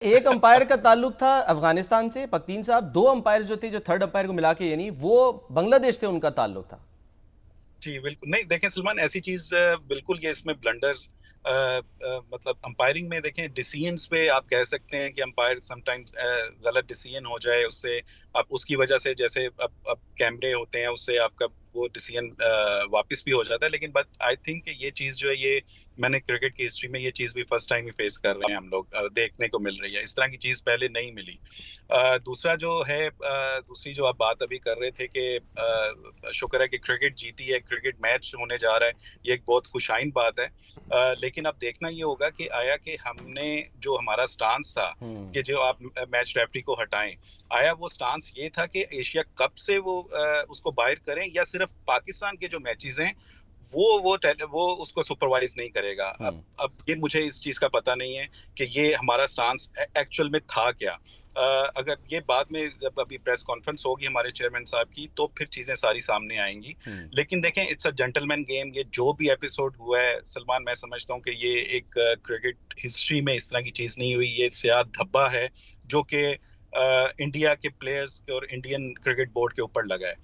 एक अंपायर का ताल्लुक था अफगानिस्तान से, पक्तीन साहब। दो अंपायर जो थे, जो थर्ड अंपायर को मिला के, यानी वो बांग्लादेश से उनका ताल्लुक था। जी बिल्कुल नहीं, देखें सलमान, ऐसी चीज बिल्कुल ये इसमें ब्लंडर्स मतलब अंपायरिंग में देखें, डिसीजंस पे आप कह सकते हैं कि अंपायर समटाइम्स गलत डिसीजन हो जाए, उससे आप उसकी वजह से, जैसे अब कैमरे होते हैं, उससे आपका वो डिसीजन वापस भी हो जाता है। लेकिन बट आई थिंक ये चीज जो है, ये मैंने क्रिकेट की हिस्ट्री में ये चीज भी फर्स्ट टाइम ही फेस कर रहे हैं हम लोग, देखने को मिल रही है। इस तरह की चीज पहले नहीं मिली। दूसरा जो है, दूसरी जो आप बात अभी कर रहे थे कि शुक्र है कि क्रिकेट जीती है, क्रिकेट मैच होने जा रहा है, ये एक बहुत खुशाइन बात है। लेकिन अब देखना ये होगा कि आया कि हमने जो हमारा स्टांस था हम्म। कि जो आप मैच रेफरी को हटाएं, आया वो स्टांस ये था कि एशिया कप से वो उसको बाहर करें, या सिर्फ पाकिस्तान के जो मैचेस हैं वो उसको सुपरवाइज नहीं करेगा। अब ये मुझे इस चीज का पता नहीं है कि ये हमारा स्टांस एक्चुअल में था क्या। अगर ये बाद में जब अभी प्रेस कॉन्फ्रेंस होगी हमारे चेयरमैन साहब की, तो फिर चीजें सारी सामने आएंगी। हम्म। लेकिन देखें, इट्स अ जेंटलमैन गेम। ये जो भी एपिसोड हुआ है सलमान, मैं समझता हूँ कि ये एक क्रिकेट हिस्ट्री में इस तरह की चीज नहीं हुई। ये स्याह धब्बा है जो कि इंडिया के प्लेयर्स और इंडियन क्रिकेट बोर्ड के ऊपर लगा है।